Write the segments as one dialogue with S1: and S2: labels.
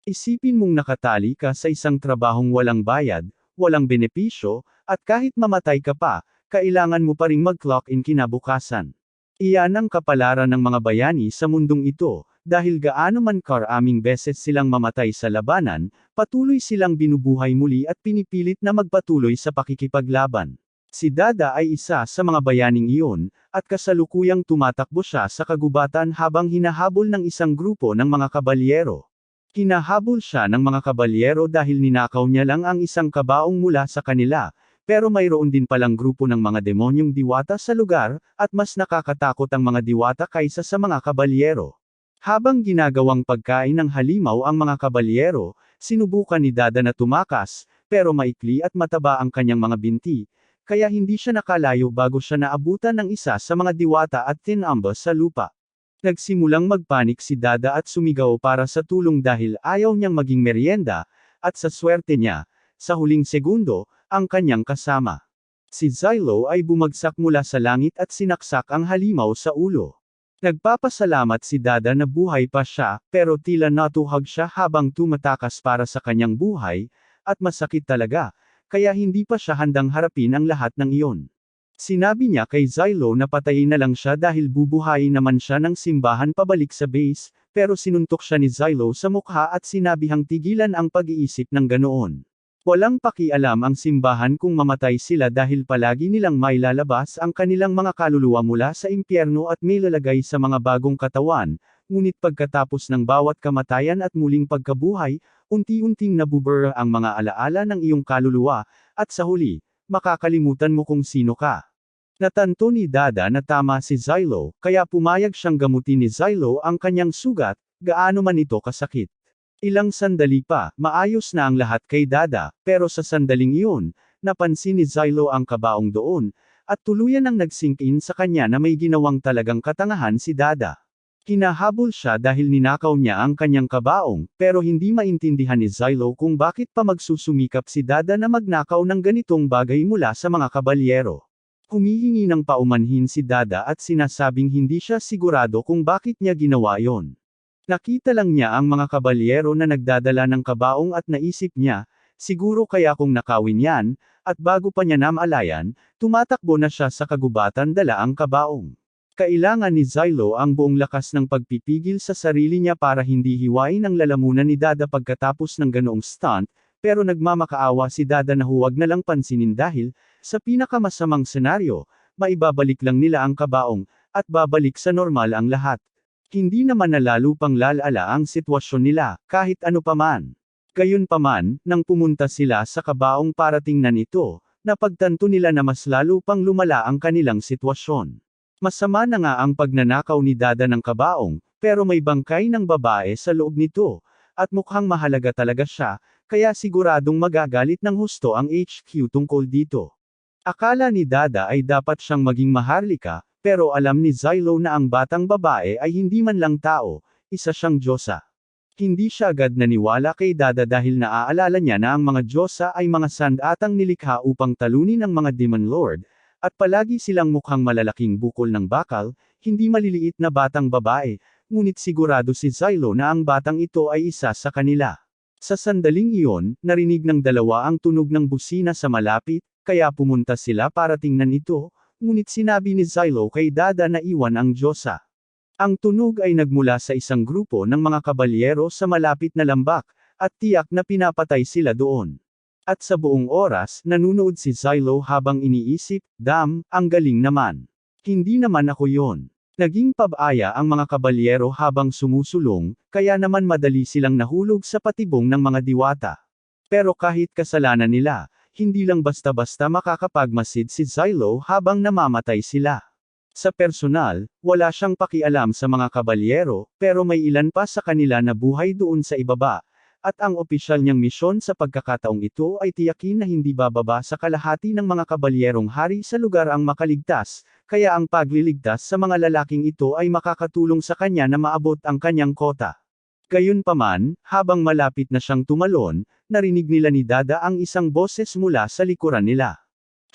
S1: Isipin mong nakatali ka sa isang trabahong walang bayad, walang benepisyo, at kahit mamatay ka pa, kailangan mo pa ring mag-clock in kinabukasan. Iyan ang kapalaran ng mga bayani sa mundong ito, dahil gaano man karaming beses silang mamatay sa labanan, patuloy silang binubuhay muli at pinipilit na magpatuloy sa pakikipaglaban. Si Dada ay isa sa mga bayaning iyon, at kasalukuyang tumatakbo siya sa kagubatan habang hinahabol ng isang grupo ng mga kabalyero. Hinahabol siya ng mga kabalyero dahil ninakaw niya lang ang isang kabaong mula sa kanila, pero mayroon din palang grupo ng mga demonyong diwata sa lugar, at mas nakakatakot ang mga diwata kaysa sa mga kabalyero. Habang ginagawang pagkain ng halimaw ang mga kabalyero, sinubukan ni Dada na tumakas, pero maikli at mataba ang kanyang mga binti, kaya hindi siya nakalayo bago siya naabutan ng isa sa mga diwata at tinambas sa lupa. Nagsimulang magpanik si Dada at sumigaw para sa tulong dahil ayaw niyang maging merienda, at sa swerte niya, sa huling segundo, ang kanyang kasama. Si Xylo ay bumagsak mula sa langit at sinaksak ang halimaw sa ulo. Nagpapasalamat si Dada na buhay pa siya, pero tila natuhag siya habang tumatakas para sa kanyang buhay, at masakit talaga, kaya hindi pa siya handang harapin ang lahat ng iyon. Sinabi niya kay Xylo na patayin na lang siya dahil bubuhayin naman siya ng simbahan pabalik sa base, pero sinuntok siya ni Xylo sa mukha at sinabihang tigilan ang pag-iisip ng ganoon. Walang pakialam ang simbahan kung mamatay sila dahil palagi nilang mailalabas ang kanilang mga kaluluwa mula sa impyerno at may lalagay sa mga bagong katawan, ngunit pagkatapos ng bawat kamatayan at muling pagkabuhay, unti-unting nabubura ang mga alaala ng iyong kaluluwa, at sa huli, makakalimutan mo kung sino ka. Natanto ni Dada na tama si Xylo, kaya pumayag siyang gamutin ni Xylo ang kanyang sugat, gaano man ito kasakit. Ilang sandali pa, maayos na ang lahat kay Dada, pero sa sandaling iyon, napansin ni Xylo ang kabaong doon, at tuluyan ang nag-sink in sa kanya na may ginawang talagang katangahan si Dada. Hinahabol siya dahil ninakaw niya ang kanyang kabaong, pero hindi maintindihan ni Xylo kung bakit pa magsusumikap si Dada na magnakaw ng ganitong bagay mula sa mga kabalyero. Humihingi ng paumanhin si Dada at sinasabing hindi siya sigurado kung bakit niya ginawa yon. Nakita lang niya ang mga kabalyero na nagdadala ng kabaong at naisip niya, siguro kaya kung nakawin yan, at bago pa niya namalayan, tumatakbo na siya sa kagubatan dala ang kabaong. Kailangan ni Xylo ang buong lakas ng pagpipigil sa sarili niya para hindi hiwain ang lalamunan ni Dada pagkatapos ng ganoong stunt, pero nagmamakaawa si Dada na huwag na lang pansinin dahil, sa pinakamasamang senaryo, maibabalik lang nila ang kabaong, at babalik sa normal ang lahat. Hindi naman na lalo pang lalala ang sitwasyon nila, kahit ano paman. Gayunpaman, nang pumunta sila sa kabaong para tingnan ito, napagtanto nila na mas lalo pang lumala ang kanilang sitwasyon. Masama na nga ang pagnanakaw ni Dada ng kabaong, pero may bangkay ng babae sa loob nito, at mukhang mahalaga talaga siya, kaya siguradong magagalit ng husto ang HQ tungkol dito. Akala ni Dada ay dapat siyang maging maharlika, pero alam ni Xylo na ang batang babae ay hindi man lang tao, isa siyang diyosa. Hindi siya agad naniwala kay Dada dahil naaalala niya na ang mga diyosa ay mga sandatang nilikha upang talunin ang mga Demon Lord, at palagi silang mukhang malalaking bukol ng bakal, hindi maliliit na batang babae, ngunit sigurado si Xylo na ang batang ito ay isa sa kanila. Sa sandaling iyon, narinig ng dalawa ang tunog ng busina sa malapit, kaya pumunta sila para tingnan ito, ngunit sinabi ni Xylo kay Dada na iwan ang diyosa. Ang tunog ay nagmula sa isang grupo ng mga kabalyero sa malapit na lambak, at tiyak na pinapatay sila doon. At sa buong oras, nanunood si Xylo habang iniisip, ang galing naman. Hindi naman ako yon. Naging pabaya ang mga kabalyero habang sumusulong, kaya naman madali silang nahulog sa patibong ng mga diwata. Pero kahit kasalanan nila, hindi lang basta-basta makakapagmasid si Xylo habang namamatay sila. Sa personal, wala siyang pakialam sa mga kabalyero, pero may ilan pa sa kanila na buhay doon sa ibaba, at ang opisyal niyang misyon sa pagkakataong ito ay tiyakin na hindi bababa sa kalahati ng mga kabalyerong hari sa lugar ang makaligtas, kaya ang pagliligtas sa mga lalaking ito ay makakatulong sa kanya na maabot ang kanyang kota. Gayunpaman, habang malapit na siyang tumalon, narinig nila ni Dada ang isang boses mula sa likuran nila.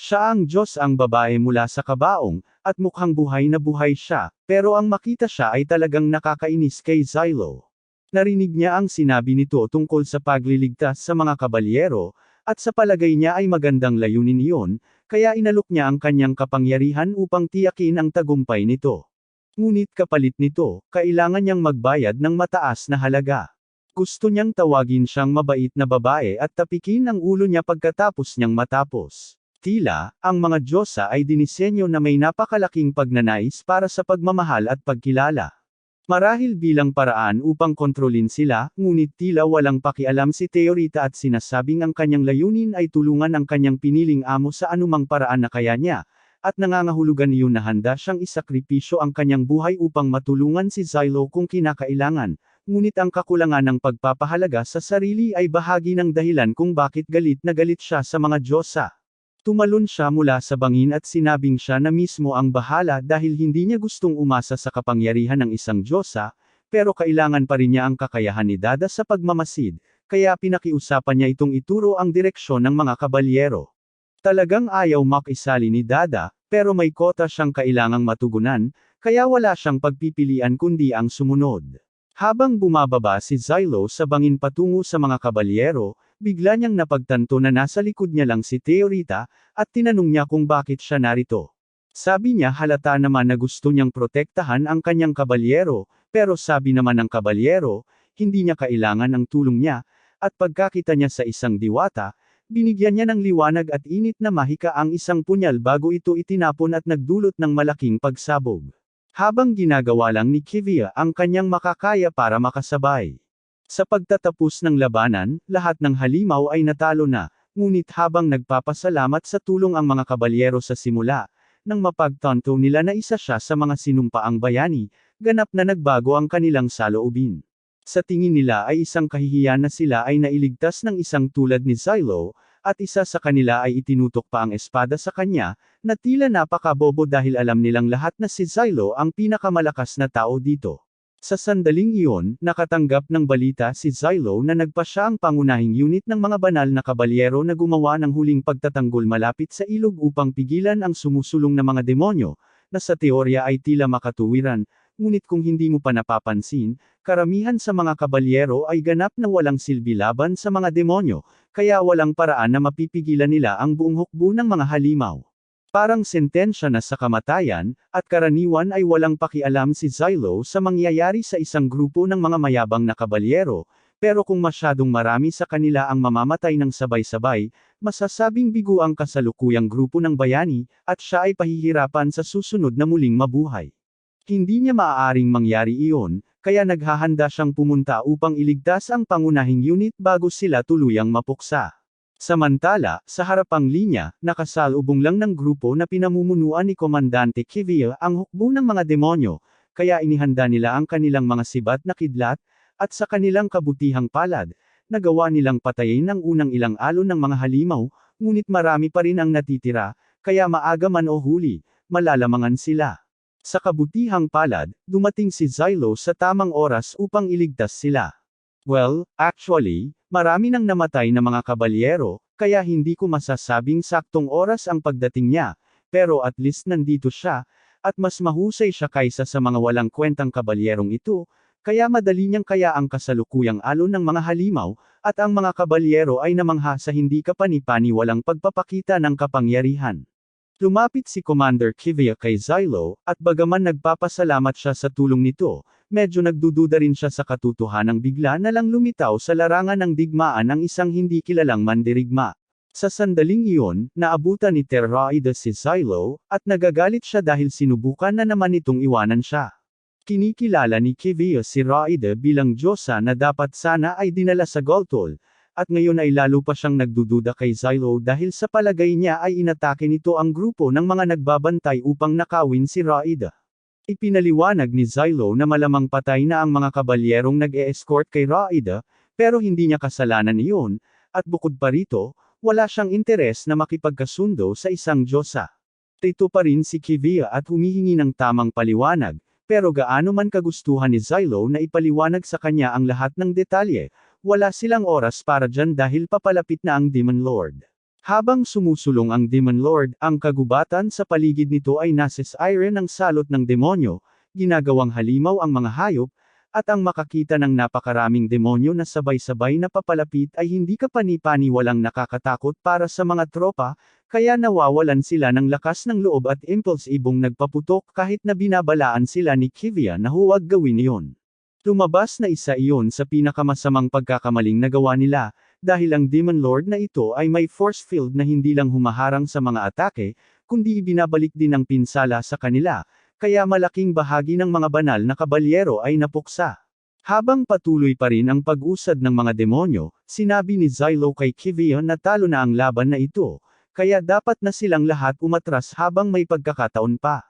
S1: Siya ang Diyos ang babae mula sa kabaong, at mukhang buhay na buhay siya, pero ang makita siya ay talagang nakakainis kay Xylo. Narinig niya ang sinabi nito tungkol sa pagliligtas sa mga kabalyero, at sa palagay niya ay magandang layunin iyon, kaya inalok niya ang kanyang kapangyarihan upang tiyakin ang tagumpay nito. Ngunit kapalit nito, kailangan niyang magbayad ng mataas na halaga. Gusto niyang tawagin siyang mabait na babae at tapikin ang ulo niya pagkatapos niyang matapos. Tila, ang mga diyosa ay dinisenyo na may napakalaking pagnanais para sa pagmamahal at pagkilala. Marahil bilang paraan upang kontrolin sila, ngunit tila walang pakialam si Teorita at sinasabing ang kanyang layunin ay tulungan ang kanyang piniling amo sa anumang paraan na kaya niya, at nangangahulugan iyon na handa siyang isakripisyo ang kanyang buhay upang matulungan si Xylo kung kinakailangan, ngunit ang kakulangan ng pagpapahalaga sa sarili ay bahagi ng dahilan kung bakit galit na galit siya sa mga diyosa. Tumalon siya mula sa bangin at sinabing siya na mismo ang bahala dahil hindi niya gustong umasa sa kapangyarihan ng isang diyosa, pero kailangan pa rin niya ang kakayahan ni Dada sa pagmamasid, kaya pinakiusapan niya itong ituro ang direksyon ng mga kabalyero. Talagang ayaw makisali ni Dada, pero may kota siyang kailangang matugunan, kaya wala siyang pagpipilian kundi ang sumunod. Habang bumababa si Xylo sa bangin patungo sa mga kabalyero, bigla niyang napagtanto na nasa likod niya lang si Teorita, at tinanong niya kung bakit siya narito. Sabi niya halata naman na gusto niyang protektahan ang kanyang kabalyero, pero sabi naman ng kabalyero, hindi niya kailangan ang tulong niya, at pagkakita niya sa isang diwata, binigyan niya ng liwanag at init na mahika ang isang punyal bago ito itinapon at nagdulot ng malaking pagsabog. Habang ginagawa lang ni Kivia ang kanyang makakaya para makasabay. Sa pagtatapos ng labanan, lahat ng halimaw ay natalo na, ngunit habang nagpapasalamat sa tulong ang mga kabalyero sa simula, nang mapagtanto nila na isa siya sa mga sinumpaang bayani, ganap na nagbago ang kanilang saloobin. Sa tingin nila ay isang kahihiyan na sila ay nailigtas ng isang tulad ni Xylo, at isa sa kanila ay itinutok pa ang espada sa kanya, na tila napakabobo dahil alam nilang lahat na si Xylo ang pinakamalakas na tao dito. Sa sandaling iyon, nakatanggap ng balita si Xylo na nagpa siya ang pangunahing unit ng mga banal na kabalyero na gumawa ng huling pagtatanggol malapit sa ilog upang pigilan ang sumusulong na mga demonyo, na sa teorya ay tila makatuwiran, ngunit kung hindi mo pa napapansin, karamihan sa mga kabalyero ay ganap na walang silbi laban sa mga demonyo, kaya walang paraan na mapipigilan nila ang buong hukbo ng mga halimaw. Parang sentensya na sa kamatayan, at karaniwan ay walang pakialam si Xylo sa mangyayari sa isang grupo ng mga mayabang na kabalyero, pero kung masyadong marami sa kanila ang mamamatay ng sabay-sabay, masasabing bigo ang kasalukuyang grupo ng bayani, at siya ay pahihirapan sa susunod na muling mabuhay. Hindi niya maaaring mangyari iyon, kaya naghahanda siyang pumunta upang iligtas ang pangunahing unit bago sila tuluyang mapuksa. Samantala, sa harapang linya, nakasalubong lang ng grupo na pinamumunuan ni Komandante Kivia ang hukbo ng mga demonyo, kaya inihanda nila ang kanilang mga sibat na kidlat, at sa kanilang kabutihang palad, nagawa nilang patayin ang unang ilang alon ng mga halimaw, ngunit marami pa rin ang natitira, kaya maaga man o huli, malalamangan sila. Sa kabutihang palad, dumating si Xylo sa tamang oras upang iligtas sila. Well, actually, marami nang namatay na mga kabalyero, kaya hindi ko masasabing saktong oras ang pagdating niya, pero at least nandito siya, at mas mahusay siya kaysa sa mga walang kwentang kabalyerong ito, kaya madali niyang kaya ang kasalukuyang alon ng mga halimaw, at ang mga kabalyero ay namangha sa hindi kapani-pani walang pagpapakita ng kapangyarihan. Lumapit si Commander Kivia kay Xylo, at bagaman nagpapasalamat siya sa tulong nito, medyo nagdududa rin siya sa katotohanang bigla na lang lumitaw sa larangan ng digmaan ang isang hindi kilalang mandirigma. Sa sandaling iyon, naabutan ni Teorita si Xylo, at nagagalit siya dahil sinubukan na naman itong iwanan siya. Kinikilala ni Kivia si Raida bilang diyosa na dapat sana ay dinala sa Goltol, at ngayon ay lalo pa siyang nagdududa kay Xylo dahil sa palagay niya ay inatake nito ang grupo ng mga nagbabantay upang nakawin si Raida. Ipinaliwanag ni Xylo na malamang patay na ang mga kabalyerong nag-e-escort kay Raida, pero hindi niya kasalanan iyon, at bukod pa rito, wala siyang interes na makipagkasundo sa isang diyosa. Rito pa rin si Kivia at humihingi ng tamang paliwanag, pero gaano man kagustuhan ni Xylo na ipaliwanag sa kanya ang lahat ng detalye, wala silang oras para dyan dahil papalapit na ang Demon Lord. Habang sumusulong ang Demon Lord, ang kagubatan sa paligid nito ay nasisire ng salot ng demonyo, ginagawang halimaw ang mga hayop, At ang makakita ng napakaraming demonyo na sabay-sabay na papalapit ay hindi kapani-paniwalang nakakatakot para sa mga tropa, kaya nawawalan sila ng lakas ng loob at impulsibong nagpaputok kahit na binabalaan sila ni Kivia na huwag gawin iyon. Lumabas na isa iyon sa pinakamasamang pagkakamaling nagawa nila, dahil ang Demon Lord na ito ay may force field na hindi lang humaharang sa mga atake, kundi ibinabalik din ang pinsala sa kanila, kaya malaking bahagi ng mga banal na kabalyero ay napuksa. Habang patuloy pa rin ang pag-usad ng mga demonyo, sinabi ni Xylo kay Kivia na talo na ang laban na ito, kaya dapat na silang lahat umatras habang may pagkakataon pa.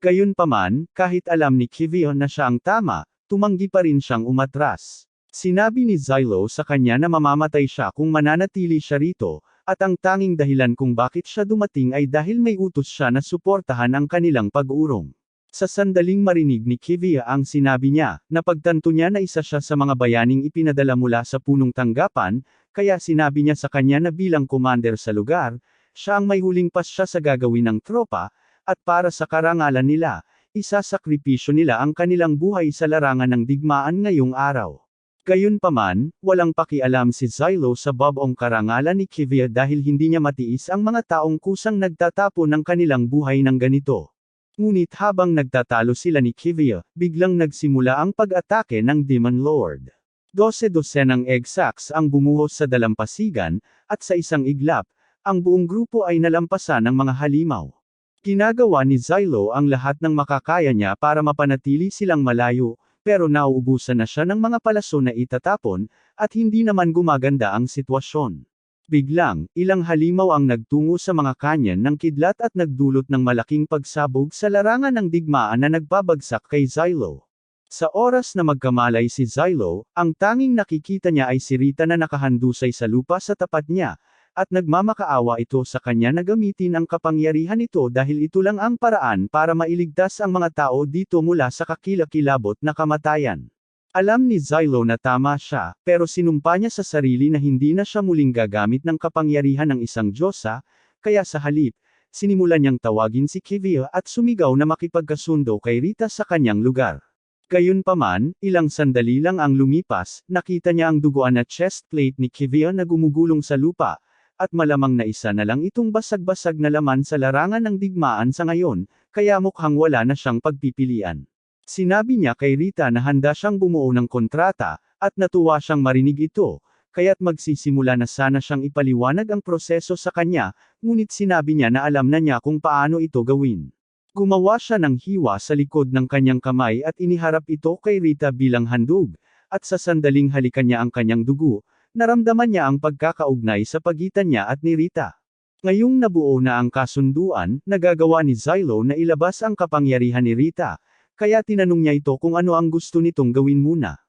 S1: Gayunpaman, kahit alam ni Kivia na siya ang tama, tumanggi pa rin siyang umatras. Sinabi ni Xylo sa kanya na mamamatay siya kung mananatili siya rito, at ang tanging dahilan kung bakit siya dumating ay dahil may utos siya na suportahan ang kanilang pag-urong. Sa sandaling marinig ni Kivia ang sinabi niya, napagtanto niya na isa siya sa mga bayaning ipinadala mula sa punong tanggapan, kaya sinabi niya sa kanya na bilang commander sa lugar, siya ang may huling pasya sa gagawin ng tropa, at para sa karangalan nila, isasakripisyo nila ang kanilang buhay sa larangan ng digmaan ngayong araw. Gayunpaman, walang pakialam si Xylo sa babong karangalan ni Kivia dahil hindi niya matiis ang mga taong kusang nagtatapo ng kanilang buhay ng ganito. Ngunit habang nagtatalo sila ni Kivia, biglang nagsimula ang pag-atake ng Demon Lord. 12-dosenang egg sacs ang bumuhos sa dalampasigan, at sa isang iglap, ang buong grupo ay nalampasan ng mga halimaw. Ginagawa ni Xylo ang lahat ng makakaya niya para mapanatili silang malayo, pero nauubusan na siya ng mga palaso na itatapon, at hindi naman gumaganda ang sitwasyon. Biglang, ilang halimaw ang nagtungo sa mga kanyan ng kidlat at nagdulot ng malaking pagsabog sa larangan ng digmaan na nagbabagsak kay Xylo. Sa oras na magkamalay si Xylo, ang tanging nakikita niya ay si Rita na nakahandusay sa lupa sa tapat niya, at nagmamakaawa ito sa kanya na gamitin ang kapangyarihan nito dahil ito lang ang paraan para mailigtas ang mga tao dito mula sa kakilakilabot na kamatayan. Alam ni Xylo na tama siya, pero sinumpa niya sa sarili na hindi na siya muling gagamit ng kapangyarihan ng isang diyosa, kaya sa halip, sinimulan niyang tawagin si Kivia at sumigaw na makipagkasundo kay Rita sa kanyang lugar. Gayunpaman, ilang sandali lang ang lumipas, nakita niya ang duguan na chest plate ni Kivia na gumugulong sa lupa, at malamang na isa na lang itong basag-basag na laman sa larangan ng digmaan sa ngayon, kaya mukhang wala na siyang pagpipilian. Sinabi niya kay Rita na handa siyang bumuo ng kontrata, at natuwa siyang marinig ito, kaya't magsisimula na sana siyang ipaliwanag ang proseso sa kanya, ngunit sinabi niya na alam na niya kung paano ito gawin. Gumawa siya ng hiwa sa likod ng kanyang kamay at iniharap ito kay Rita bilang handog, at sa sandaling halikan niya ang kanyang dugo, naramdaman niya ang pagkakaugnay sa pagitan niya at ni Rita. Ngayong nabuo na ang kasunduan, nagagawa ni Xylo na ilabas ang kapangyarihan ni Rita, kaya tinanong niya ito kung ano ang gusto nitong gawin muna.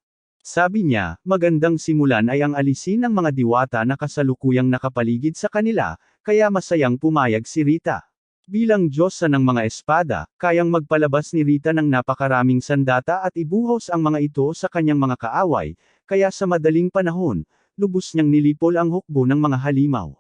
S1: Sabi niya, magandang simulan ay ang alisin ang mga diwata na kasalukuyang nakapaligid sa kanila, kaya masayang pumayag si Rita. Bilang diyosa ng mga espada, kayang magpalabas ni Rita ng napakaraming sandata at ibuhos ang mga ito sa kanyang mga kaaway, kaya sa madaling panahon, lubos niyang nilipol ang hukbo ng mga halimaw.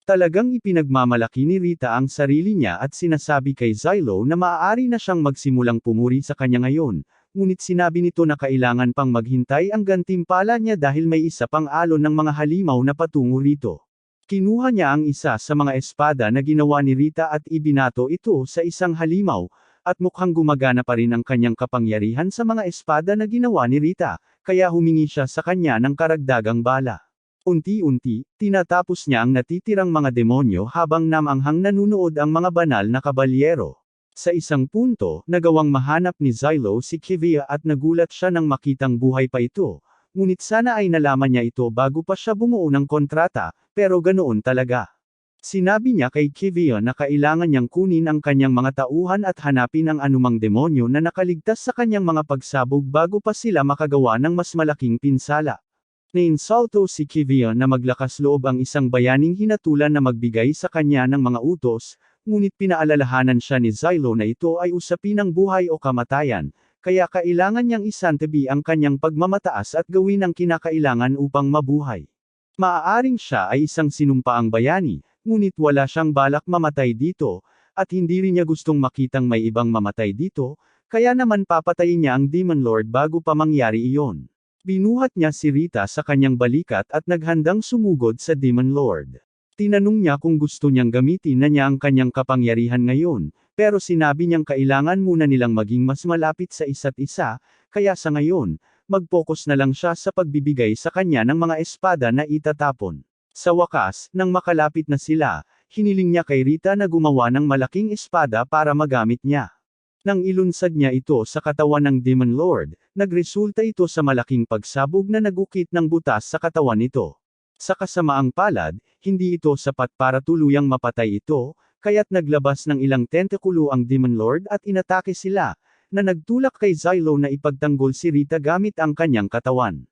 S1: Talagang ipinagmamalaki ni Rita ang sarili niya at sinasabi kay Xylo na maaari na siyang magsimulang pumuri sa kanya ngayon, ngunit sinabi nito na kailangan pang maghintay ang gantimpala niya dahil may isa pang alon ng mga halimaw na patungo rito. Kinuha niya ang isa sa mga espada na ginawa ni Rita at ibinato ito sa isang halimaw, at mukhang gumagana pa rin ang kanyang kapangyarihan sa mga espada na ginawa ni Rita, kaya humingi siya sa kanya ng karagdagang bala. Unti-unti, tinatapos niya ang natitirang mga demonyo habang namanghang nanunood ang mga banal na kabalyero. Sa isang punto, nagawang mahanap ni Xylo si Kivia at nagulat siya nang makitang buhay pa ito, ngunit sana ay nalaman niya ito bago pa siya bumuo ng kontrata, pero ganoon talaga. Sinabi niya kay Kivia na kailangan niyang kunin ang kanyang mga tauhan at hanapin ang anumang demonyo na nakaligtas sa kanyang mga pagsabog bago pa sila makagawa ng mas malaking pinsala. Nainsulto si Kivia na maglakas loob ang isang bayaning hinatulan na magbigay sa kanya ng mga utos, ngunit pinaalalahanan siya ni Xylo na ito ay usapin ng buhay o kamatayan, kaya kailangan niyang isantabi ang kanyang pagmamataas at gawin ang kinakailangan upang mabuhay. Maaaring siya ay isang sinumpaang bayani, ngunit wala siyang balak mamatay dito, at hindi rin niya gustong makitang may ibang mamatay dito, Kaya naman papatayin niya ang Demon Lord bago pa mangyari iyon. Binuhat niya si Rita sa kanyang balikat at naghandang sumugod sa Demon Lord. Tinanong niya kung gusto niyang gamitin na niya ang kanyang kapangyarihan ngayon, pero sinabi niyang kailangan muna nilang maging mas malapit sa isa't isa, kaya sa ngayon, mag-focus na lang siya sa pagbibigay sa kanya ng mga espada na itatapon. Sa wakas, nang makalapit na sila, hiniling niya kay Rita na gumawa ng malaking espada para magamit niya. Nang ilunsad niya ito sa katawan ng Demon Lord, nagresulta ito sa malaking pagsabog na nagukit ng butas sa katawan nito. Sa kasamaang palad, hindi ito sapat para tuluyang mapatay ito, kaya't naglabas ng ilang tentakulo ang Demon Lord at inatake sila, na nagtulak kay Xylo na ipagtanggol si Rita gamit ang kanyang katawan.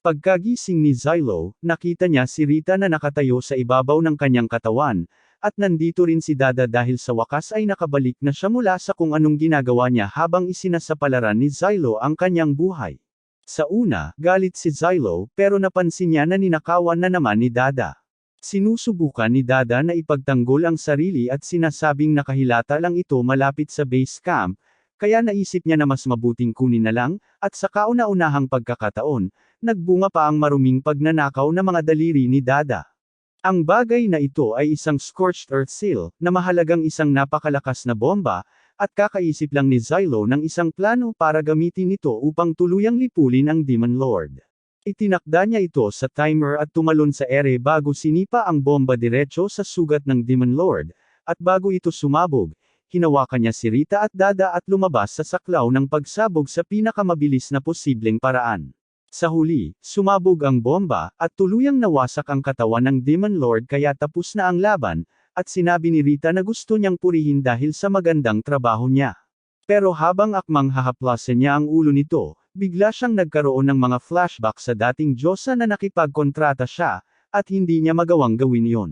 S1: Pagkagising ni Xylo, nakita niya si Rita na nakatayo sa ibabaw ng kanyang katawan, at nandito rin si Dada dahil sa wakas ay nakabalik na siya mula sa kung anong ginagawa niya habang isinasapalaran ni Xylo ang kanyang buhay. Sa una, galit si Xylo, pero napansin niya na ninakawan na naman ni Dada. Sinusubukan ni Dada na ipagtanggol ang sarili at sinasabing nakahilata lang ito malapit sa base camp, kaya naisip niya na mas mabuting kunin na lang, at sa kauna-unahang pagkakataon, nagbunga pa ang maruming pagnanakaw na mga daliri ni Dada. Ang bagay na ito ay isang scorched earth seal, na mahalagang isang napakalakas na bomba, at kakaisip lang ni Xylo ng isang plano para gamitin ito upang tuluyang lipulin ang Demon Lord. Itinakda niya ito sa timer at tumalon sa ere bago sinipa ang bomba diretso sa sugat ng Demon Lord, at bago ito sumabog, hinawakan niya si Rita at Dada at lumabas sa saklaw ng pagsabog sa pinakamabilis na posibleng paraan. Sa huli, sumabog ang bomba, at tuluyang nawasak ang katawan ng Demon Lord kaya tapos na ang laban, at sinabi ni Rita na gusto niyang purihin dahil sa magandang trabaho niya. Pero habang akmang hahaplasan niya ang ulo nito, bigla siyang nagkaroon ng mga flashback sa dating Diyosa na nakipagkontrata siya, at hindi niya magawang gawin iyon.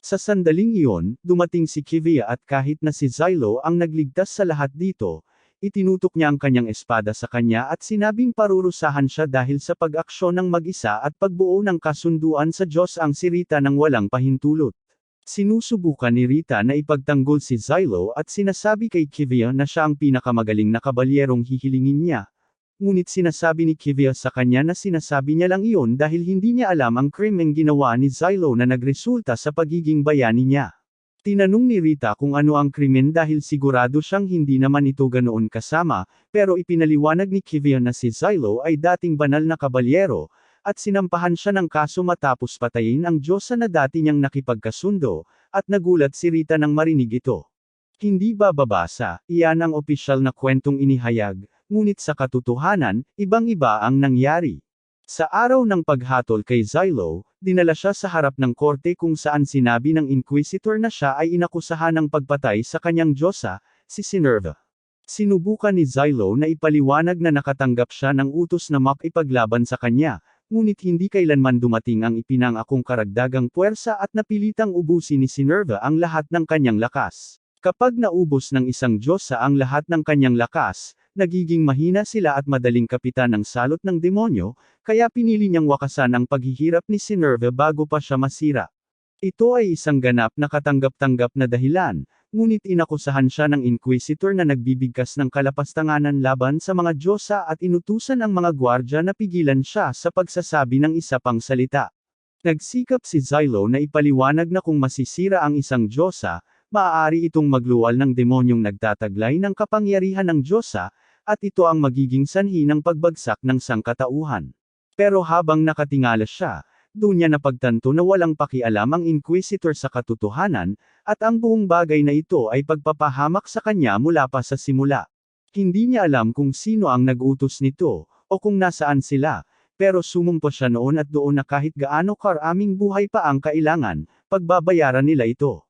S1: Sa sandaling iyon, dumating si Kivia at kahit na si Xylo ang nagligtas sa lahat dito, itinutok niya ang kanyang espada sa kanya at sinabing parurusahan siya dahil sa pag-aksyon ng mag-isa at pagbuo ng kasunduan sa Diyos ang si Rita ng walang pahintulot. Sinusubukan ni Rita na ipagtanggol si Xylo at sinasabi kay Kivia na siya ang pinakamagaling na kabalyerong hihilingin niya. Ngunit sinasabi ni Kivia sa kanya na sinasabi niya lang iyon dahil hindi niya alam ang krimeng ginawa ni Xylo na nagresulta sa pagiging bayani niya. Tinanong ni Rita kung ano ang krimen dahil sigurado siyang hindi naman ito ganoon kasama, pero ipinaliwanag ni Kivia na si Xylo ay dating banal na kabalyero, at sinampahan siya ng kaso matapos patayin ang Diyosa na dati niyang nakipagkasundo, at nagulat si Rita nang marinig ito. Hindi bababasa, iyan ang opisyal na kwentong inihayag, ngunit sa katotohanan, ibang-iba ang nangyari. Sa araw ng paghatol kay Xylo, dinala siya sa harap ng korte kung saan sinabi ng Inquisitor na siya ay inakusahan ng pagpatay sa kanyang Diyosa, si Sinerva. Sinubukan ni Xylo na ipaliwanag na nakatanggap siya ng utos na makipaglaban sa kanya, ngunit hindi kailanman dumating ang ipinangakong karagdagang puwersa at napilitang ubusin ni Sinerva ang lahat ng kanyang lakas. Kapag naubos ng isang Diyosa ang lahat ng kanyang lakas, nagiging mahina sila at madaling kapitan ng salot ng demonyo, kaya pinili niyang wakasan ang paghihirap ni Sinerva bago pa siya masira. Ito ay isang ganap na katanggap-tanggap na dahilan, ngunit inakusahan siya ng Inquisitor na nagbibigkas ng kalapastanganan laban sa mga Diyosa at inutusan ang mga gwardya na pigilan siya sa pagsasabi ng isa pang salita. Nagsikap si Xylo na ipaliwanag na kung masisira ang isang Diyosa, maaari itong magluwal ng demonyong nagtataglay ng kapangyarihan ng Diyosa, at ito ang magiging sanhi ng pagbagsak ng sangkatauhan. Pero habang nakatingala siya, doon niya napagtanto na walang pakialam ang Inquisitor sa katotohanan, at ang buong bagay na ito ay pagpapahamak sa kanya mula pa sa simula. Hindi niya alam kung sino ang nag-utos nito, o kung nasaan sila, pero sumumpa siya noon at doon na kahit gaano karaming buhay pa ang kailangan, pagbabayaran nila ito.